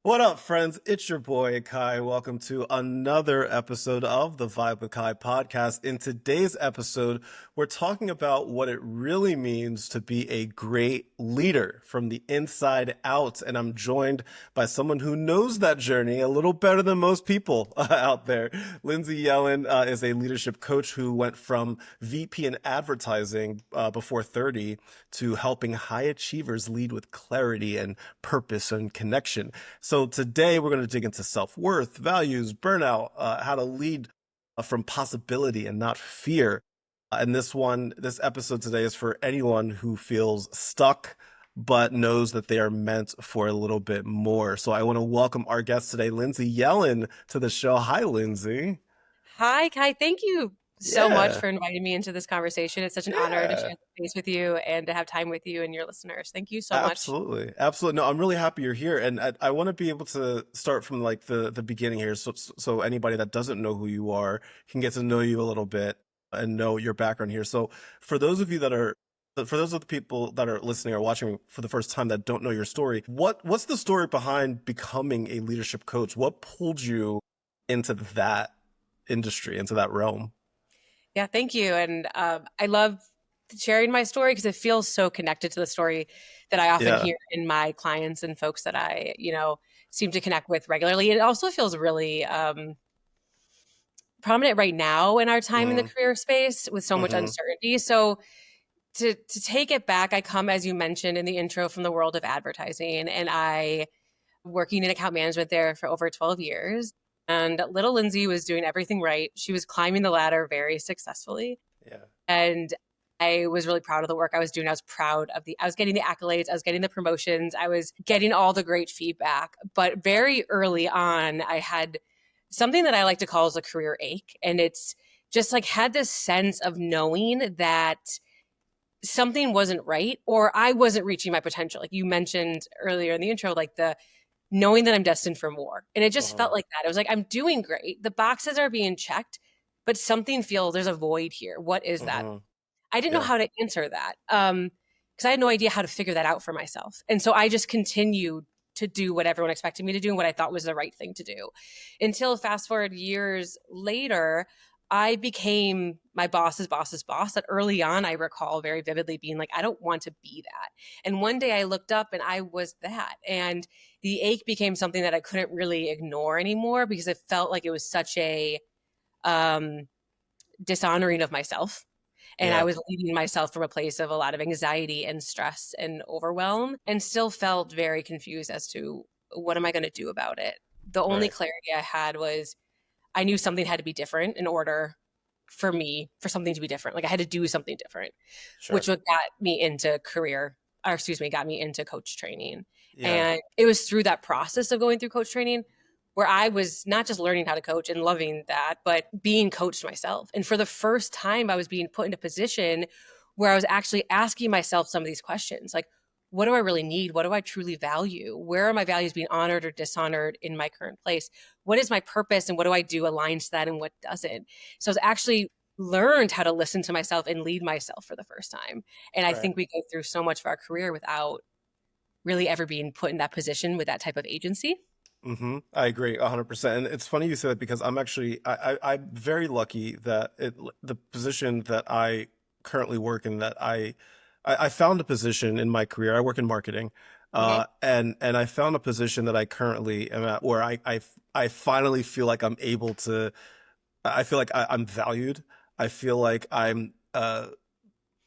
What up, friends? It's your boy Kai. Welcome to another episode of the Vibe with Kai podcast. In today's episode, we're talking about what it really means to be a great leader from the inside out. And I'm joined by someone who knows that journey a little better than most people out there. Lindsay Yellin is a leadership coach who went from VP in advertising before 30 to helping high achievers lead with clarity and purpose and connection. So today we're going to dig into self-worth, values, burnout, how to lead from possibility and not fear. And this episode today is for anyone who feels stuck, but knows that they are meant for a little bit more. So I want to welcome our guest today, Lindsay Yellin, to the show. Hi, Lindsay. Hi, Kai. Thank you so much Yeah. for inviting me into this conversation. It's such an honor to Yeah. share the space with you and to have time with you and your listeners. Thank you so much. Absolutely. Absolutely. No, I'm really happy you're here. And I want to be able to start from like the beginning here. So anybody that doesn't know who you are can get to know you a little bit and know your background here. So for those of you that are, for those of the people that are listening or watching for the first time that don't know your story, what's the story behind becoming a leadership coach? What pulled you into that industry, into that realm? Yeah, thank you. And I love sharing my story because it feels so connected to the story that I often Yeah. hear in my clients and folks that I seem to connect with regularly. It also feels really prominent right now in our time in the Mm-hmm. career space with so much Mm-hmm. uncertainty. So to take it back, I come, as you mentioned in the intro, from the world of advertising, and I working in account management there for over 12 years. And little Lindsay was doing everything right. She was climbing the ladder very successfully. Yeah. And I was really proud of the work I was doing. I was getting the accolades, I was getting the promotions, I was getting all the great feedback. But very early on, I had something that I like to call as a career ache. And it's just like had this sense of knowing that something wasn't right or I wasn't reaching my potential. Like you mentioned earlier in the intro, like the knowing that I'm destined for more. And it just Uh-huh. felt like that. It was like, I'm doing great. The boxes are being checked, but something feels there's a void here. What is that? Uh-huh. I didn't know Yeah. how to answer that because I had no idea how to figure that out for myself. And so I just continued to do what everyone expected me to do and what I thought was the right thing to do until fast forward years later. I became my boss's boss's boss. That early on, I recall very vividly being like, I don't want to be that. And one day I looked up and I was that. And the ache became something that I couldn't really ignore anymore because it felt like it was such a um, dishonoring of myself. And I Yeah. was leading myself from a place of a lot of anxiety and stress and overwhelm, and still felt very confused as to what am I going to do about it. The only Right. clarity I had was I knew something had to be different in order for me, for something to be different. Like I had to do something different, which Sure. what got me into got me into coach training. Yeah. And it was through that process of going through coach training where I was not just learning how to coach and loving that, but being coached myself. And for the first time, I was being put in a position where I was actually asking myself some of these questions like, what do I really need? What do I truly value? Where are my values being honored or dishonored in my current place? What is my purpose and what do I do aligns to that and what doesn't? So I was actually learned how to listen to myself and lead myself for the first time. And I Right. think we go through so much of our career without really ever being put in that position with that type of agency. I agree 100%. And it's funny you say that because I'm very lucky that the position that I currently work in that I found a position in my career. I work in marketing. Mhm. And I found a position that I currently am at where I finally feel like I'm able to, I feel like I'm valued. I feel like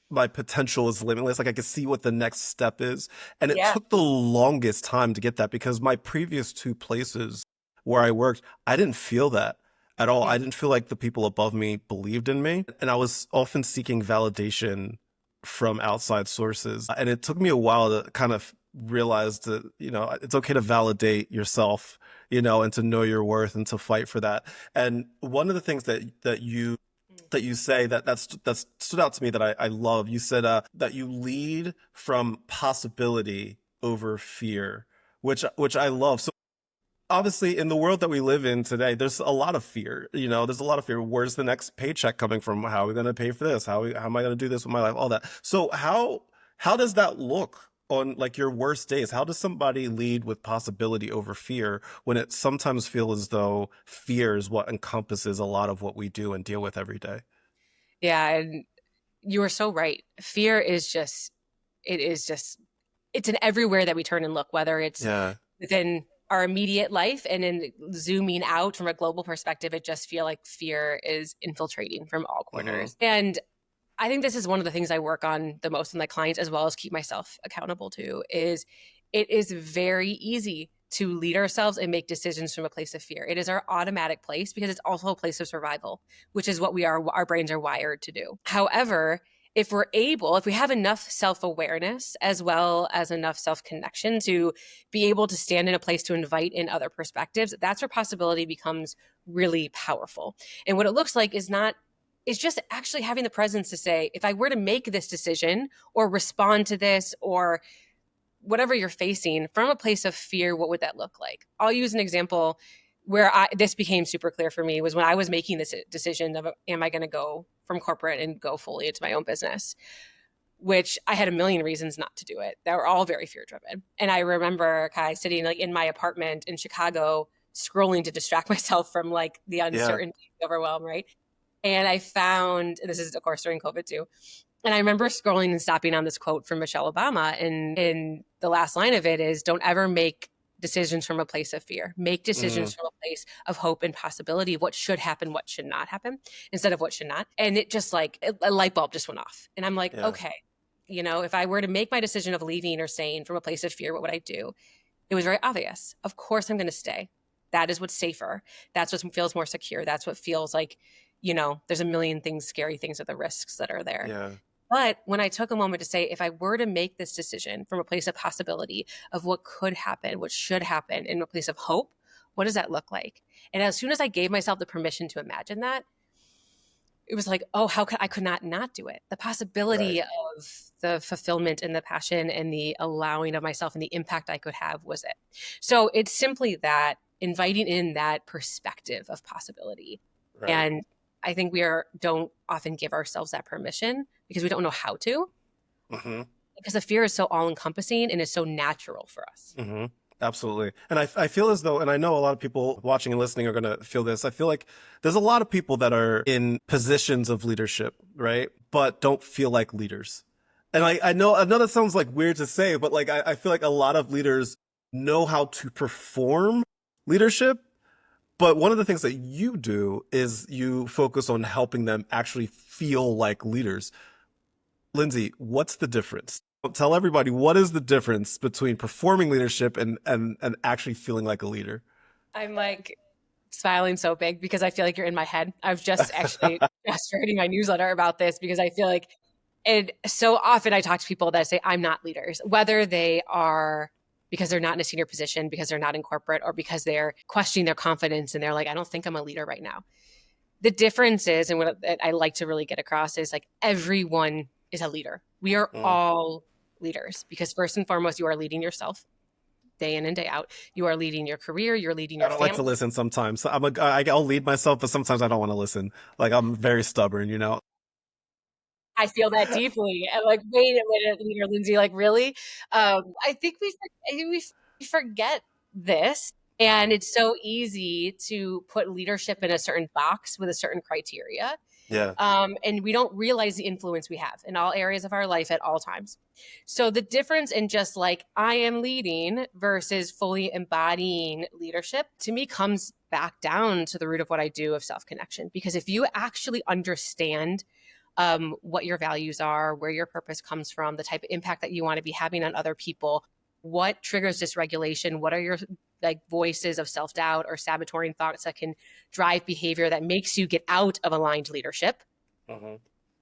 my potential is limitless. Like I can see what the next step is. And it Yeah. took the longest time to get that because my previous two places where I worked, I didn't feel that at all. Mhm. I didn't feel like the people above me believed in me. And I was often seeking validation from outside sources. And it took me a while to kind of realize that, it's okay to validate yourself, and to know your worth and to fight for that. And one of the things that you say that stood out to me that I love. You said that you lead from possibility over fear, which I love. So obviously, in the world that we live in today, there's a lot of fear. There's a lot of fear. Where's the next paycheck coming from? How are we going to pay for this? How am I going to do this with my life? All that. So how does that look on like your worst days, how does somebody lead with possibility over fear when it sometimes feels as though fear is what encompasses a lot of what we do and deal with every day? Yeah, and you are so right. Fear is just, it is just, it's in everywhere that we turn and look, whether it's Yeah. within our immediate life and then zooming out from a global perspective, it just feel like fear is infiltrating from all Hmm. corners. And I think this is one of the things I work on the most with my clients, as well as keep myself accountable to, is it is very easy to lead ourselves and make decisions from a place of fear. It is our automatic place because it's also a place of survival, which is what our brains are wired to do. However, if we're able, if we have enough self-awareness as well as enough self-connection to be able to stand in a place to invite in other perspectives, that's where possibility becomes really powerful. And what it looks like is just actually having the presence to say, if I were to make this decision or respond to this or whatever you're facing from a place of fear, what would that look like? I'll use an example where this became super clear for me was when I was making this decision of, am I going to go from corporate and go fully into my own business, which I had a million reasons not to do it. That were all very fear driven. And I remember Kai sitting like in my apartment in Chicago, scrolling to distract myself from like the Yeah. uncertainty, overwhelm, right? And I found, and this is of course during COVID too, and I remember scrolling and stopping on this quote from Michelle Obama. And in the last line of it is, don't ever make decisions from a place of fear. Make Hmm. decisions from a place of hope and possibility of what should happen, what should not happen, instead of what should not. And it just like a light bulb just went off. And I'm like, Yeah. okay, if I were to make my decision of leaving or staying from a place of fear, what would I do? It was very obvious. Of course, I'm going to stay. That is what's safer. That's what feels more secure. That's what feels like, there's a million things, scary things, are the risks that are there. Yeah. But when I took a moment to say, if I were to make this decision from a place of possibility of what could happen, what should happen, in a place of hope, what does that look like? And as soon as I gave myself the permission to imagine that, it was like, oh, how could I could not do it? The Right. possibility of the fulfillment and the passion and the allowing of myself and the impact I could have was it. So it's simply that inviting in that perspective of possibility. Right. And I think don't often give ourselves that permission because we don't know how to, Hmm. because the fear is so all encompassing and is so natural for us. Hmm. Absolutely. And I feel as though, and I know a lot of people watching and listening are going to feel this. I feel like there's a lot of people that are in positions of leadership, right? But don't feel like leaders. And I know that sounds like weird to say, but like, I feel like a lot of leaders know how to perform leadership. But one of the things that you do is you focus on helping them actually feel like leaders. Lindsay, what's the difference? Tell everybody what is the difference between performing leadership and actually feeling like a leader. I'm like smiling so big because I feel like you're in my head. I was just actually just reading my newsletter about this because I feel like so often I talk to people that say I'm not leaders, whether they are because they're not in a senior position, because they're not in corporate, or because they're questioning their confidence and they're like, I don't think I'm a leader right now. The difference is, and what I like to really get across is like everyone is a leader. We are Mm. all leaders because first and foremost, you are leading yourself day in and day out. You are leading your career, you're leading I your don't like family. to listen sometimes. I'll lead myself, but sometimes I don't want to listen. Like I'm very stubborn, you know? I feel that deeply. I'm like, wait a minute, leader Lindsay, like really? I think we forget this. And it's so easy to put leadership in a certain box with a certain criteria. Yeah. And we don't realize the influence we have in all areas of our life at all times. So the difference in just like I am leading versus fully embodying leadership to me comes back down to the root of what I do of self connection. Because if you actually understand what your values are, where your purpose comes from, the type of impact that you want to be having on other people, what triggers dysregulation, what are your like voices of self-doubt or saboteuring thoughts that can drive behavior that makes you get out of aligned leadership, Hmm.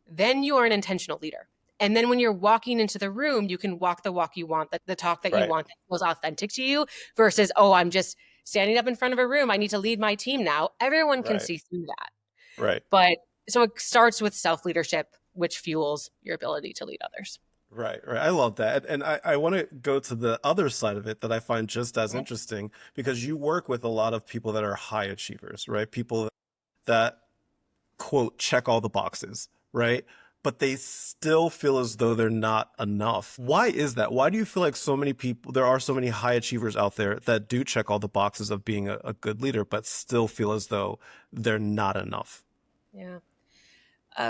then you are an intentional leader. And then when you're walking into the room, you can walk the walk you want, the talk that you Right. want that feels authentic to you versus, oh, I'm just standing up in front of a room. I need to lead my team now. Everyone can Right. see through that. Right. But so it starts with self leadership, which fuels your ability to lead others. Right, right. I love that. And I want to go to the other side of it that I find just as Mhm. interesting because you work with a lot of people that are high achievers, right? People that quote check all the boxes, right? but they still feel as though they're not enough. Why is that? Why do you feel like so many people, there are so many high achievers out there that do check all the boxes of being a good leader, but still feel as though they're not enough? Yeah.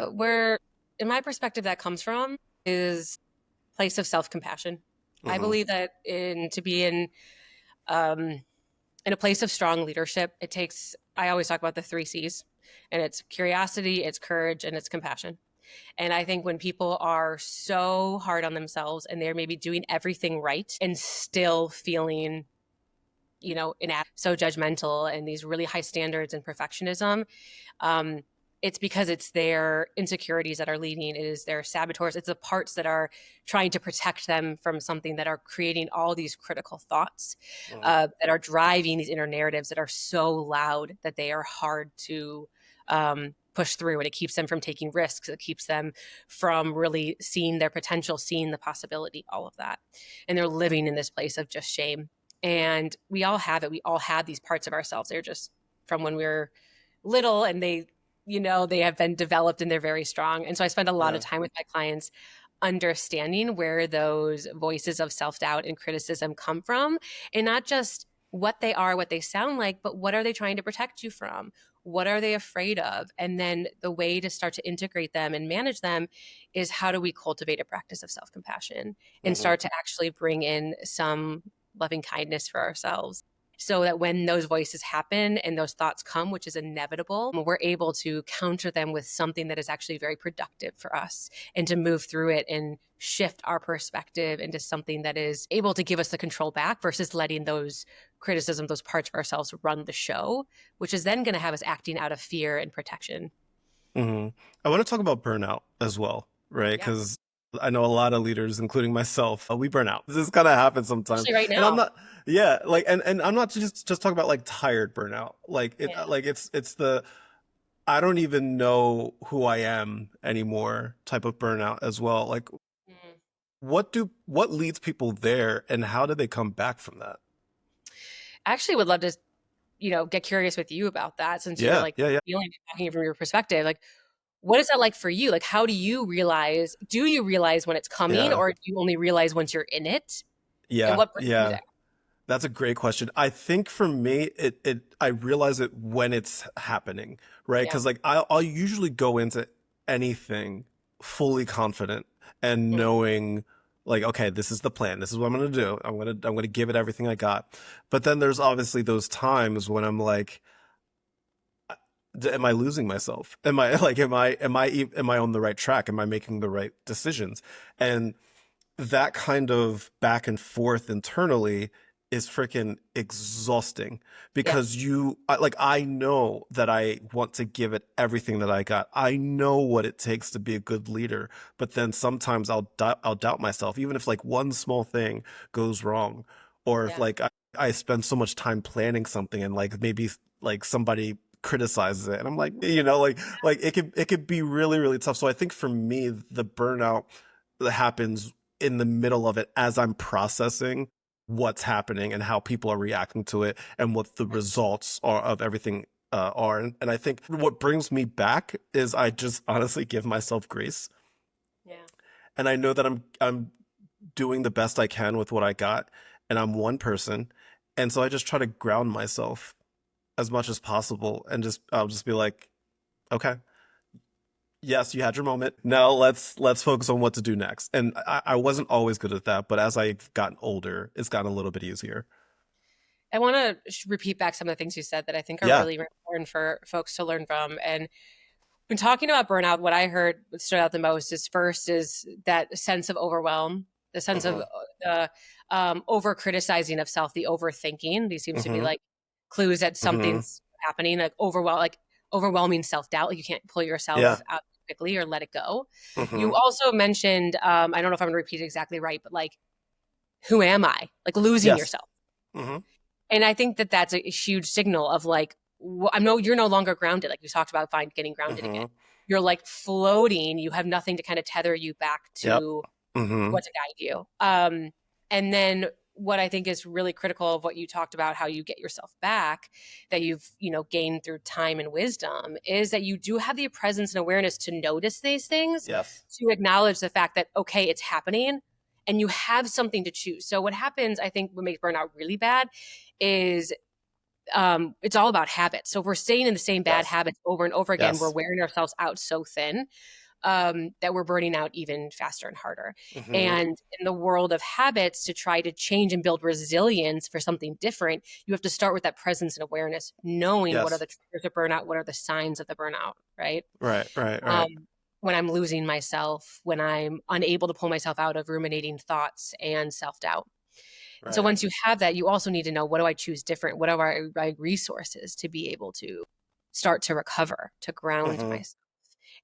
Where, in my perspective, that comes from is place of self-compassion. I Mm-hmm. believe that to be um, in a place of strong leadership, it takes, I always talk about the three C's, and it's curiosity, it's courage, and it's compassion. And I think when people are so hard on themselves and they're maybe doing everything right and still feeling, so judgmental and these really high standards and perfectionism, um, it's because it's their insecurities that are leading. It is their saboteurs. It's the parts that are trying to protect them from something, that are creating all these critical thoughts, Mm-hmm. that are driving these inner narratives that are so loud that they are hard to push through. And it keeps them from taking risks. It keeps them from really seeing their potential, seeing the possibility, all of that. And they're living in this place of just shame. And we all have it. We all have these parts of ourselves. They're just from when we were little, and they have been developed and they're very strong. And so I spend a lot of Yeah. time with my clients understanding where those voices of self-doubt and criticism come from, and not just what they are, what they sound like, but what are they trying to protect you from? What are they afraid of? And then the way to start to integrate them and manage them is, how do we cultivate a practice of self-compassion and Mm-hmm. start to actually bring in some loving kindness for ourselves, so that when those voices happen and those thoughts come, which is inevitable, we're able to counter them with something that is actually very productive for us, and to move through it and shift our perspective into something that is able to give us the control back, versus letting those criticism, those parts of ourselves run the show, which is then going to have us acting out of fear and protection. Mm-hmm. I want to talk about burnout as well, right? Yeah. Because I know a lot of leaders, including myself, we burn out. This kind of happens sometimes, Especially right and I'm now. not, yeah, like, and I'm not just talking about like tired burnout, like it, Yeah. like it's the I don't even know who I am anymore type of burnout as well. Like, Mm. what leads people there, and how do they come back from that? I actually would love to, get curious with you about that, since you're Yeah, like yeah, yeah, feeling it, talking from your perspective. Like, what is that like for you? Like, how do you realize when it's coming, yeah, or do you only realize once you're in it? And yeah, what brings you yeah. there? That's a great question. I think for me, I realize it when it's happening, right? Yeah. Because like I'll usually go into anything fully confident and Mm. knowing like, okay, this is the plan. This is what I'm gonna do. I'm gonna give it everything I got. But then there's obviously those times when I'm like, am I losing myself? Am I like, am I on the right track? Am I making the right decisions? And that kind of back and forth internally is freaking exhausting because Yes. like I know that I want to give it everything that I got. I know what it takes to be a good leader, but then sometimes I'll doubt myself, even if like one small thing goes wrong, or if Yeah. like I spend so much time planning something and like maybe like somebody criticizes it and I'm like, like it could be really, really tough. So I think for me, the burnout that happens in the middle of it as I'm processing what's happening and how people are reacting to it and what the results are of everything are. And I think what brings me back is I just honestly give myself grace. Yeah. And I know that I'm doing the best I can with what I got. And I'm one person. And so I just try to ground myself as much as possible and I'll just be like, okay, yes, you had your moment. Now let's focus on what to do next. And I wasn't always good at that, but as I've gotten older, it's gotten a little bit easier. I want to repeat back some of the things you said that I think are Yeah. really important for folks to learn from. And when talking about burnout, what I heard, what stood out the most is, first is that sense of overwhelm, the sense of Mm-hmm. the over criticizing of self, the overthinking. These seems to be Mm-hmm. like clues that Mm-hmm. something's happening, like overwhelming self doubt. Like you can't pull yourself Yeah. out quickly or let it go. Mm-hmm. You also mentioned, I don't know if I'm going to repeat it exactly right, but like, who am I? Like losing Yes. yourself. Mm-hmm. And I think that that's a huge signal of like, you're no longer grounded. Like you talked about, getting grounded again. Mm-hmm. You're like floating. You have nothing to kind of tether you back Yep. to Mm-hmm. what to guide you. And then what I think is really critical of what you talked about, how you get yourself back, that you've, gained through time and wisdom, is that you do have the presence and awareness to notice these things, Yes. to acknowledge the fact that, okay, it's happening and you have something to choose. So what happens, I think what makes burnout really bad is it's all about habits. So if we're staying in the same bad Yes. habits over and over again, we're Yes. wearing ourselves out so thin that we're burning out even faster and harder. Hmm. And in the world of habits, to try to change and build resilience for something different, you have to start with that presence and awareness, knowing what are Yes. the triggers of burnout, what are the signs of the burnout, right? Right. Right. Um, Right. when I'm losing myself, when I'm unable to pull myself out of ruminating thoughts and self doubt. And so Right. once you have that, you also need to know, what do I choose different? What are my resources to be able to start to recover, to ground Hmm. myself?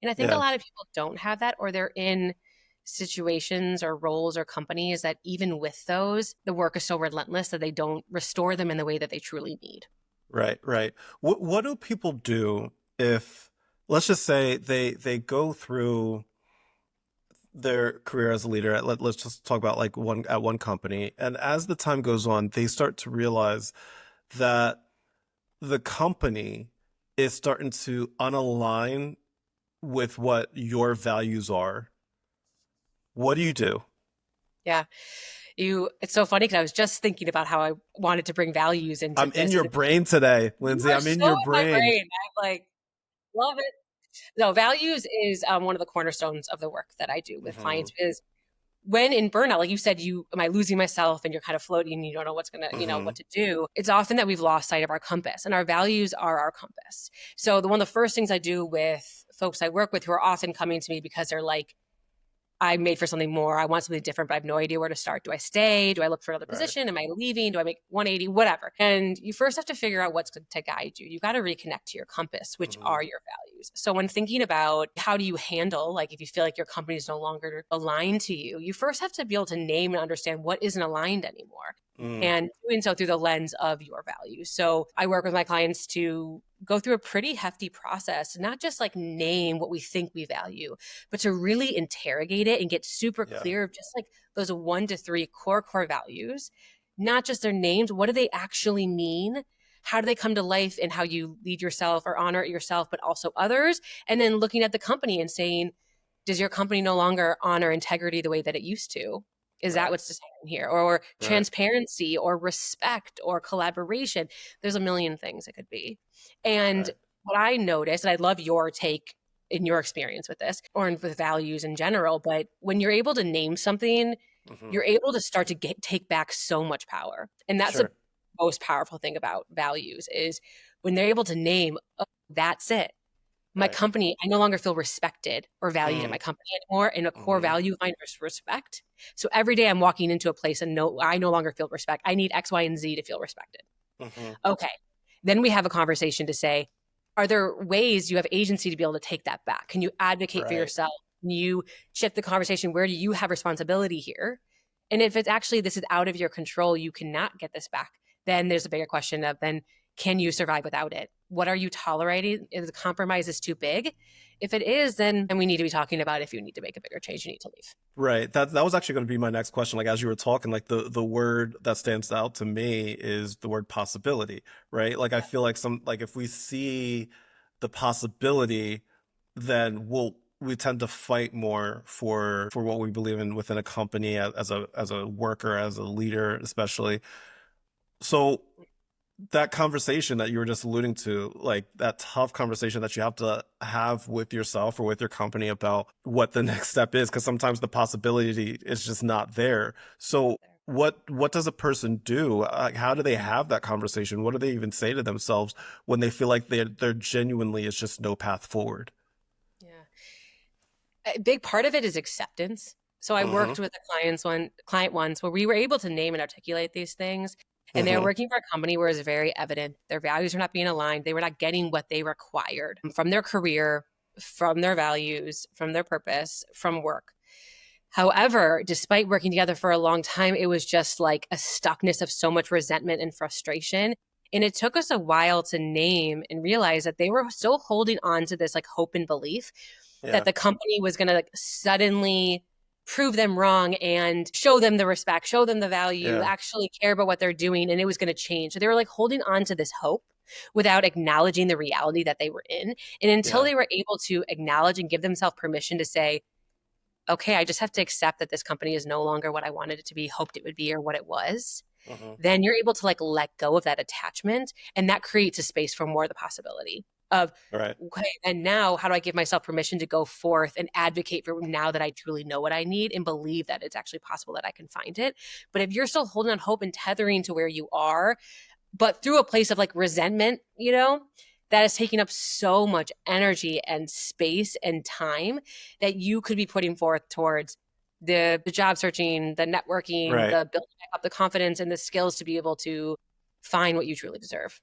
And I think a Yeah. lot of people don't have that, or they're in situations or roles or companies that even with those, the work is so relentless that they don't restore them in the way that they truly need. Right. Right. What do people do if, let's just say they go through their career as a leader let's just talk about like one company, and as the time goes on they start to realize that the company is starting to unalign with what your values are. What do you do? Yeah. It's so funny because I was just thinking about how I wanted to bring values into I'm in this. your brain today, You Lindsay. are I'm in so your in my brain. brain. I like love it. No, values is one of the cornerstones of the work that I do with Hmm. clients, because when in burnout, like you said, am I losing myself, and you're kind of floating and you don't know what's gonna, Hmm. what to do. It's often that we've lost sight of our compass, and our values are our compass. So one of the first things I do with folks I work with, who are often coming to me because they're like, I'm made for something more. I want something different, but I have no idea where to start. Do I stay? Do I look for another Right. position? Am I leaving? Do I make 180? Whatever. And you first have to figure out what's going to guide you. You got to reconnect to your compass, which Hmm. are your values. So when thinking about how do you handle, like if you feel like your company is no longer aligned to you, you first have to be able to name and understand what isn't aligned anymore. Mm. And doing so through the lens of your values. So I work with my clients to go through a pretty hefty process, not just like name what we think we value, but to really interrogate it and get super Yeah. clear of just like those 1 to 3 core values, not just their names. What do they actually mean? How do they come to life in how you lead yourself or honor yourself, but also others? And then looking at the company and saying, does your company no longer honor integrity the way that it used to? Is that Right. what's just happening here? Or Right. transparency or respect or collaboration? There's a million things it could be. And Right. what I noticed, and I'd love your take in your experience with this or with values in general, but when you're able to name something, Hmm. you're able to start to take back so much power. And that's the Sure. most powerful thing about values, is when they're able to name, oh, that's it. My Right. company, I no longer feel respected or valued at Mm. my company anymore. And a core Hmm. value of mine is respect. So every day I'm walking into a place and I no longer feel respect. I need X, Y, and Z to feel respected. Hmm. Okay. Then we have a conversation to say, are there ways you have agency to be able to take that back? Can you advocate for Right. yourself? Can you shift the conversation? Where do you have responsibility here? And if it's actually this is out of your control, you cannot get this back, then there's a bigger question of, then can you survive without it? What are you tolerating? Is the compromise is too big? If it is, then we need to be talking about, if you need to make a bigger change, you need to leave. Right. That was actually going to be my next question. Like as you were talking, like the word that stands out to me is the word possibility, right? Like I feel like like if we see the possibility, then we tend to fight more for what we believe in within a company as a worker, as a leader, especially. So that conversation that you were just alluding to, like that tough conversation that you have to have with yourself or with your company about what the next step is, because sometimes the possibility is just not there. So what does a person do? How do they have that conversation? What do they even say to themselves when they feel like they're genuinely is just no path forward? Yeah. A big part of it is acceptance. So I Mm-hmm. worked with client once where we were able to name and articulate these things. And they were Mm-hmm. working for a company where it was very evident their values are not being aligned. They were not getting what they required from their career, from their values, from their purpose, from work. However, despite working together for a long time, it was just like a stuckness of so much resentment and frustration. And it took us a while to name and realize that they were still holding on to this like hope and belief that Yeah. the company was going to like suddenly prove them wrong and show them the respect, show them the value, Yeah. actually care about what they're doing, and it was going to change. So they were like holding on to this hope without acknowledging the reality that they were in. And until Yeah. they were able to acknowledge and give themselves permission to say, okay, I just have to accept that this company is no longer what I wanted it to be, hoped it would be, or what it was, Hmm. then you're able to like let go of that attachment. And that creates a space for more of the possibility of, Right. okay, and now how do I give myself permission to go forth and advocate for now that I truly know what I need and believe that it's actually possible that I can find it. But if you're still holding on hope and tethering to where you are, but through a place of like resentment, that is taking up so much energy and space and time that you could be putting forth towards the job searching, the networking, Right. the building up the confidence and the skills to be able to find what you truly deserve.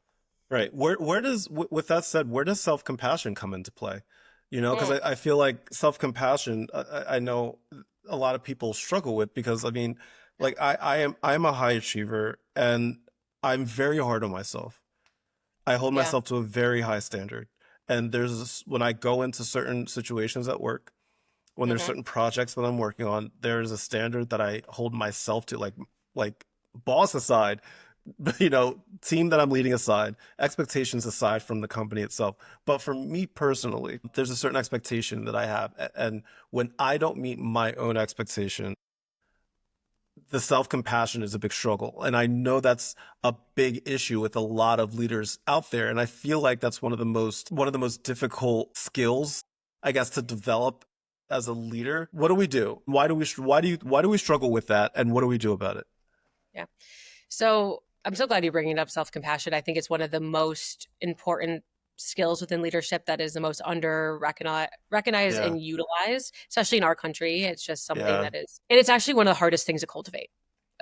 Right. Where does with that said, where does self-compassion come into play? Because Mm, I feel like self-compassion, I know a lot of people struggle with because I mean, like I'm a high achiever and I'm very hard on myself. I hold yeah. myself to a very high standard. And when I go into certain situations at work, when there's Hmm. certain projects that I'm working on, there's a standard that I hold myself to, like boss aside, team that I'm leading aside, expectations aside from the company itself. But for me personally, there's a certain expectation that I have. And when I don't meet my own expectation, the self-compassion is a big struggle. And I know that's a big issue with a lot of leaders out there. And I feel like that's one of the most difficult skills, I guess, to develop as a leader. What do we do? Why do we struggle with that? And what do we do about it? Yeah. So I'm so glad you're bringing up self compassion. I think it's one of the most important skills within leadership that is the most under recognized Yeah. and utilized, especially in our country. It's just something Yeah. that is, and it's actually one of the hardest things to cultivate.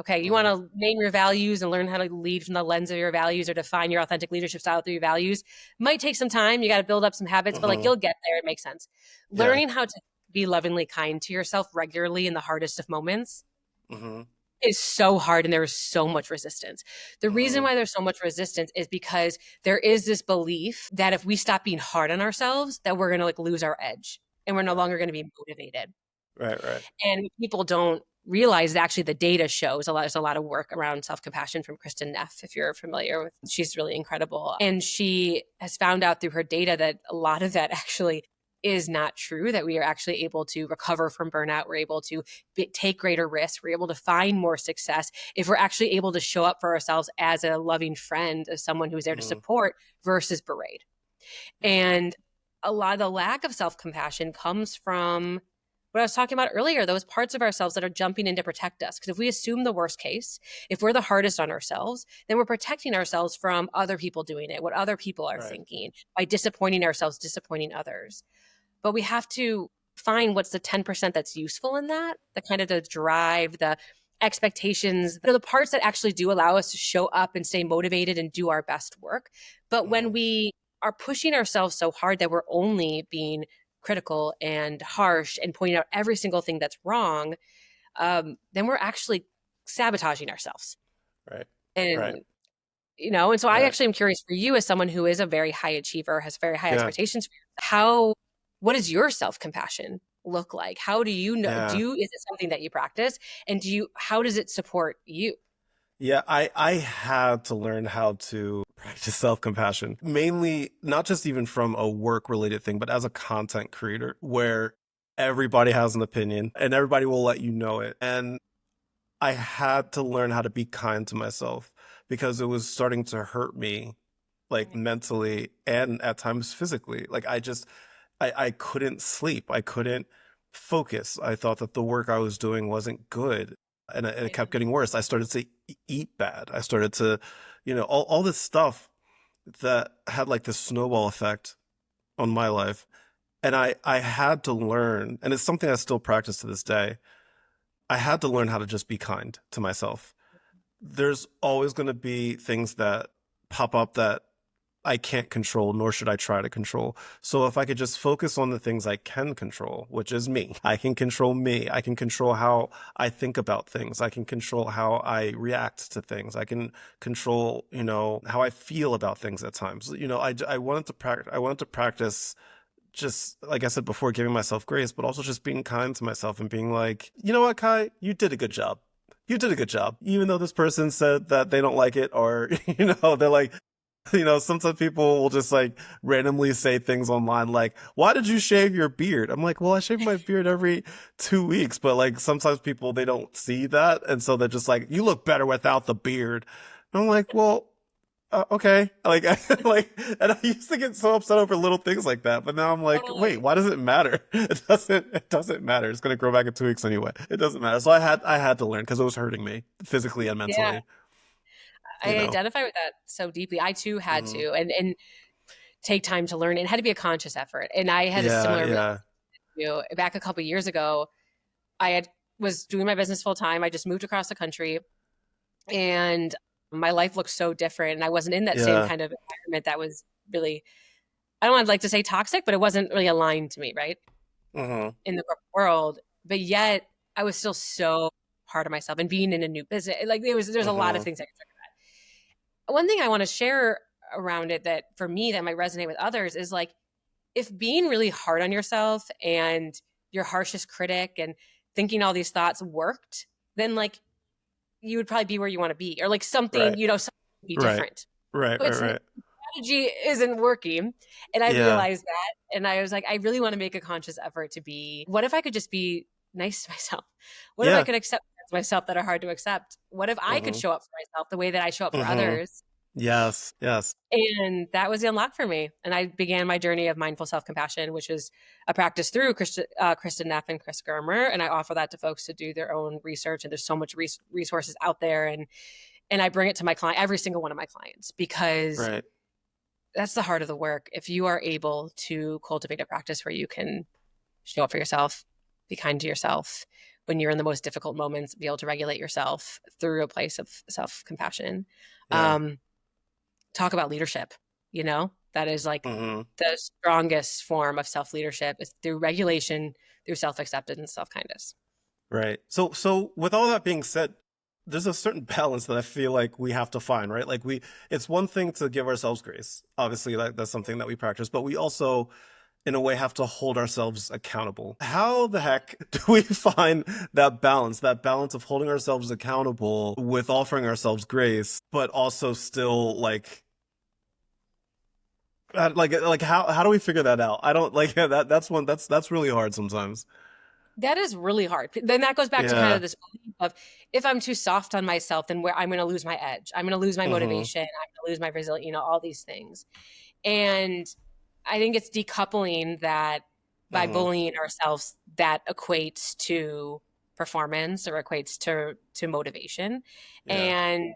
Okay, you want Mhm. to name your values and learn how to lead from the lens of your values or define your authentic leadership style through your values. Might take some time. You got to build up some habits, but like Mhm. you'll get there. It makes sense. Yeah. Learning how to be lovingly kind to yourself regularly in the hardest of moments Mhm. is so hard and there is so much resistance. The reason Mhm. why there's so much resistance is because there is this belief that if we stop being hard on ourselves, that we're going to like lose our edge and we're no Right. longer going to be motivated. Right. Right. And people don't realize that actually the data shows there's a lot of work around self-compassion from Kristen Neff, if you're familiar with, she's really incredible. And she has found out through her data that a lot of that actually is not true, that we are actually able to recover from burnout. We're able to take greater risks. We're able to find more success if we're actually able to show up for ourselves as a loving friend, as someone who's there to Mhm. support versus berate. Mhm. And a lot of the lack of self compassion comes from what I was talking about earlier, those parts of ourselves that are jumping in to protect us. Because if we assume the worst case, if we're the hardest on ourselves, then we're protecting ourselves from other people doing it, what other people are Right. thinking, by disappointing ourselves, disappointing others. But we have to find what's the 10% that's useful in that, the kind of the drive, the expectations, the parts that actually do allow us to show up and stay motivated and do our best work. But when Mhm. we are pushing ourselves so hard that we're only being critical and harsh and pointing out every single thing that's wrong, then we're actually sabotaging ourselves. Right. Right. And and so I Right. actually am curious for you as someone who is a very high achiever, has very high Yeah. expectations for you, what does your self-compassion look like? How do you know, Yeah. is it something that you practice? And how does it support you? Yeah, I had to learn how to practice self-compassion, mainly not just even from a work-related thing, but as a content creator where everybody has an opinion and everybody will let you know it. And I had to learn how to be kind to myself because it was starting to hurt me, like mentally and at times physically. Like I couldn't sleep. I couldn't focus. I thought that the work I was doing wasn't good. And it kept getting worse. I started to eat bad. I started to, all this stuff that had like this snowball effect on my life. And I had to learn, and it's something I still practice to this day. I had to learn how to just be kind to myself. There's always going to be things that pop up that I can't control, nor should I try to control. So if I could just focus on the things I can control, which is me, I can control me. I can control how I think about things. I can control how I react to things. I can control, how I feel about things at times. I wanted to practice just like I said before, giving myself grace, but also just being kind to myself and being like, you know what, Kai, you did a good job. You did a good job. Even though this person said that they don't like it, or, they're like, sometimes people will just like randomly say things online like, why did you shave your beard? I'm like, well, I shave my beard every 2 weeks, but like sometimes people, they don't see that. And so they're just like, you look better without the beard. And I'm like, well, okay. Like, and I used to get so upset over little things like that, but now I'm like, wait, Totally. why does it matter? It doesn't matter. It's going to grow back in 2 weeks anyway. It doesn't matter. So I had to learn because it was hurting me physically and Yeah. mentally, you I know? identify with that so deeply. I too had Hmm. to and take time to learn. It had to be a conscious effort. And I had a Yeah. similar Yeah. realization back a couple years ago. I had was doing my business full time. I just moved across the country and my life looked so different. And I wasn't in that same Yeah. kind of environment that was really, I don't want to like to say toxic, but it wasn't really aligned to me, right? Hmm. In the corporate world. But yet I was still so hard on myself and being in a new business. Like there's a lot of Hmm. things I could talk about. One thing I want to share around it that for me that might resonate with others is like if being really hard on yourself and your harshest critic and thinking all these thoughts worked, then like you would probably be where you want to be, or like something, Right. something would be Right. different. Right. But Right. it's Right. strategy isn't working. And I Yeah. realized that. And I was like, I really want to make a conscious effort to be, what if I could just be nice to myself? What if I Yeah. could accept parts of myself that are hard to accept? What if I could Hmm. show up for myself the way that I show up for Hmm. others? Yes. Yes. And that was the unlock for me. And I began my journey of mindful self compassion, which is a practice through Kristen Neff and Chris Germer. And I offer that to folks to do their own research. And there's so much resources out there. And I bring it to my client, every single one of my clients, because Right. that's the heart of the work. If you are able to cultivate a practice where you can show up for yourself, be kind to yourself when you're in the most difficult moments, be able to regulate yourself through a place of self compassion. Yeah. Talk about leadership, that is like Hmm. the strongest form of self leadership is through regulation, through self acceptance and self kindness. Right. So with all that being said, there's a certain balance that I feel like we have to find, right? Like it's one thing to give ourselves grace. Obviously, like that's something that we practice, but we also, in a way, have to hold ourselves accountable. How the heck do we find that balance of holding ourselves accountable with offering ourselves grace, but also still like how do we figure that out? I don't like that's really hard sometimes. That is really hard. Then that goes back to kind of Yeah. this belief of if I'm too soft on myself, then where I'm going to lose my edge. I'm going to lose my Hmm. motivation. I'm going to lose my resilience, all these things. And I think it's decoupling that by Hmm. bullying ourselves that equates to performance or equates to motivation. Yeah. And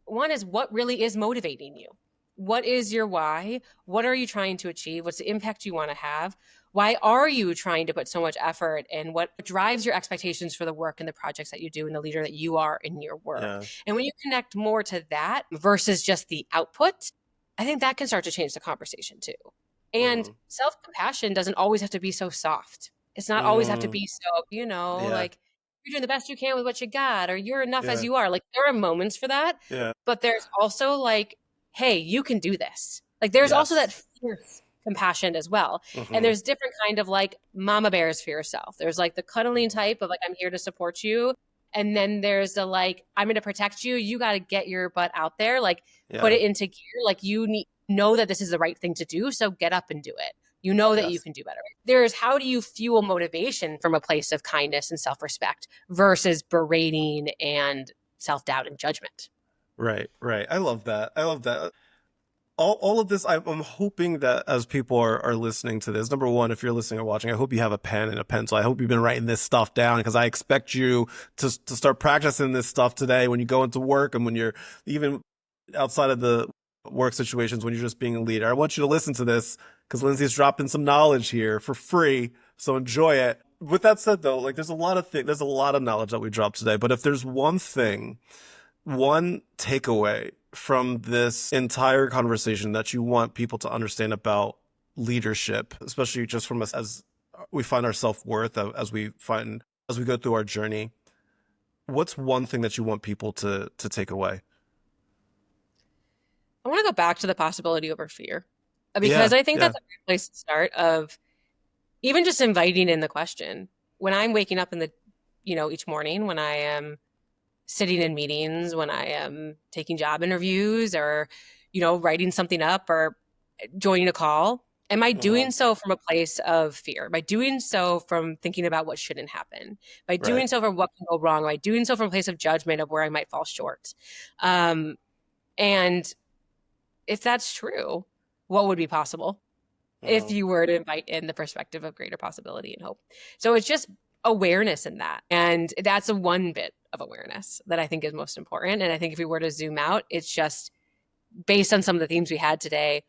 one is what really is motivating you? What is your why? What are you trying to achieve? What's the impact you want to have? Why are you trying to put so much effort and what drives your expectations for the work and the projects that you do and the leader that you are in your work? Yeah. And when you connect more to that versus just the output, I think that can start to change the conversation too. And Hmm. self compassion doesn't always have to be so soft. It's not always have to Mm. be so, Yeah. like you're doing the best you can with what you got, or you're enough as Yeah. you are. Like there are moments for that, Yeah. but there's also like, hey, you can do this. Like there's also Yes. that fierce compassion as well. And Hmm. there's different kind of like mama bears for yourself. There's like the cuddling Hmm. type of like, I'm here to support you. And then there's the like, I'm going to protect you. You got to get your butt out there, like put Yeah. it into gear. Like you know that this is the right thing to do. So get up and do it. You know that you Yes. can do better. There's how do you fuel motivation from a place of kindness and self respect versus berating and self doubt and judgment. Right. Right. I love that. I love that. All of this, I'm hoping that as people are listening to this, number one, if you're listening or watching, I hope you have a pen and a pencil. I hope you've been writing this stuff down because I expect you to start practicing this stuff today when you go into work and when you're even outside of the work situations when you're just being a leader. I want you to listen to this because Lindsay's dropping some knowledge here for free. So enjoy it. With that said, though, like there's a lot of knowledge that we dropped today. But if there's one takeaway from this entire conversation that you want people to understand about leadership, especially just from us as we find our self-worth as we go through our journey, what's one thing that you want people to take away? I want to go back to the possibility over fear because Yeah, I think yeah. that's a great place to start of even just inviting in the question. When I'm waking up in the, each morning, when I am sitting in meetings, when I am taking job interviews or, writing something up or joining a call, am I Uh-huh. doing so from a place of fear? Am I doing so from thinking about what shouldn't happen? Am I Right. doing so from what can go wrong? Am I doing so from a place of judgment of where I might fall short? Um, and if that's true, what would be possible if Uh-huh. you were to invite in the perspective of greater possibility and hope? So it's just awareness in that. And that's a one bit of awareness that I think is most important. And I think if we were to zoom out, it's just based on some of the themes we had today,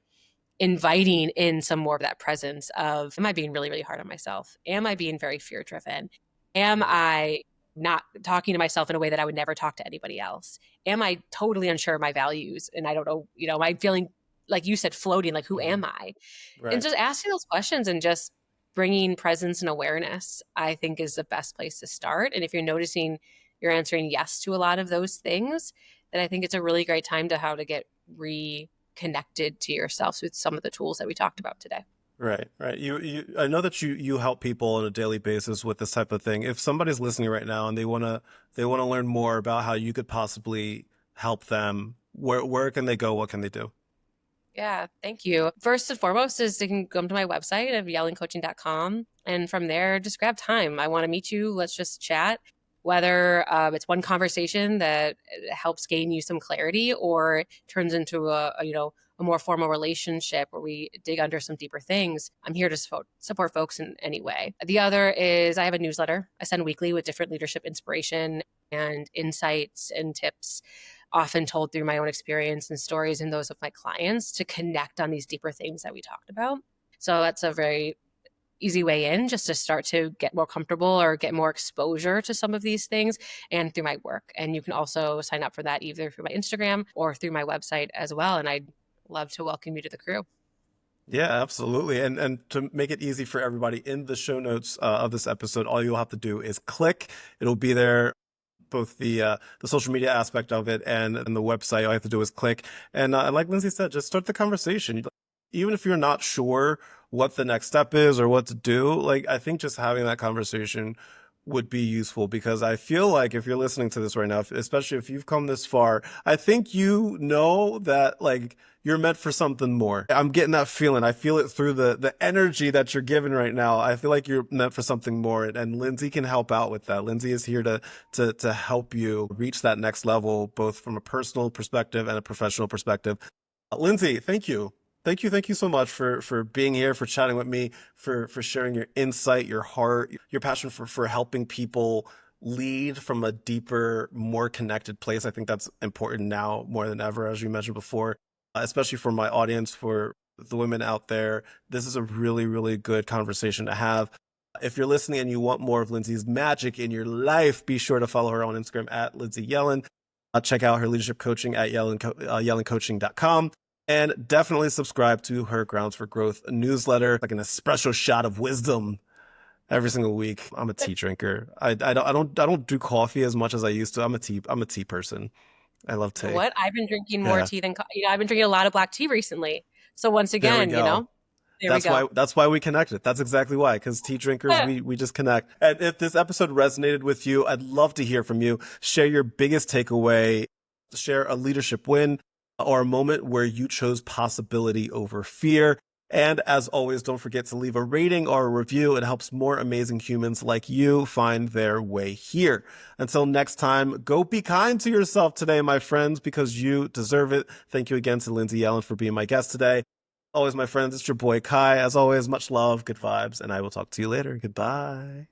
inviting in some more of that presence of, am I being really, really hard on myself? Am I being very fear driven? Am Right. I not talking to myself in a way that I would never talk to anybody else? Am I totally unsure of my values? And I don't know, am I feeling, like you said, floating, like, who Uh-huh. am I? And Right. just asking those questions and just bringing presence and awareness, I think, is the best place to start. And if you're noticing you're answering yes to a lot of those things, then I think it's a really great time to how to get reconnected to yourself with some of the tools that we talked about today. Right, right. I know that you help people on a daily basis with this type of thing. If somebody's listening right now and they wanna learn more about how you could possibly help them, where can they go? What can they do? Yeah, thank you. First and foremost is they can come to my website of yellingcoaching.com. And from there, just grab time. I want to meet you. Let's just chat. Whether it's one conversation that helps gain you some clarity or turns into a more formal relationship where we dig under some deeper things, I'm here to support folks in any way. The other is I have a newsletter I send weekly with different leadership inspiration and insights and tips, often told through my own experience and stories and those of my clients, to connect on these deeper things that we talked about. So that's a very easy way in, just to start to get more comfortable or get more exposure to some of these things, and through my work. And you can also sign up for that either through my Instagram or through my website as well. And I'd love to welcome you to the crew. Yeah, absolutely. And to make it easy for everybody, in the show notes of this episode, all you'll have to do is click. It'll be there, both the social media aspect of it and the website. All you have to do is click. And like Lindsay said, just start the conversation. Even if you're not sure what the next step is or what to do, like, I think just having that conversation would be useful, because I feel like if you're listening to this right now, especially if you've come this far, I think you know that, like, you're meant for something more. I'm getting that feeling. I feel it through the energy that you're giving right now. I feel like you're meant for something more, and Lindsay can help out with that. Lindsay is here to help you reach that next level, both from a personal perspective and a professional perspective. Lindsay, thank you. Thank you so much for being here, for chatting with me, for sharing your insight, your heart, your passion for helping people lead from a deeper, more connected place. I think that's important now more than ever, as you mentioned before, especially for my audience, for the women out there. This is a really, really good conversation to have. If you're listening and you want more of Lindsay's magic in your life, be sure to follow her on Instagram at Lindsay Yellin. Check out her leadership coaching at yellincoaching.com. And definitely subscribe to her Grounds for Growth newsletter, like an espresso shot of wisdom every single week. I'm a tea drinker. I don't do coffee as much as I used to. I'm a tea person. I love You know tea. what? I've been drinking more Yeah, tea than I've been drinking a lot of black tea recently. So once there we again, go. there we That's go. why that's why we connected. That's exactly why, because tea drinkers, we just connect. And if this episode resonated with you, I'd love to hear from you. Share your biggest takeaway, share a leadership win, or a moment where you chose possibility over fear. And as always, don't forget to leave a rating or a review. It helps more amazing humans like you find their way here. Until next time, go be kind to yourself today, my friends, because you deserve it. Thank you again to Lindsay Yellin for being my guest today. Always, my friends, it's your boy Kai. As always, much love, good vibes, and I will talk to you later. Goodbye.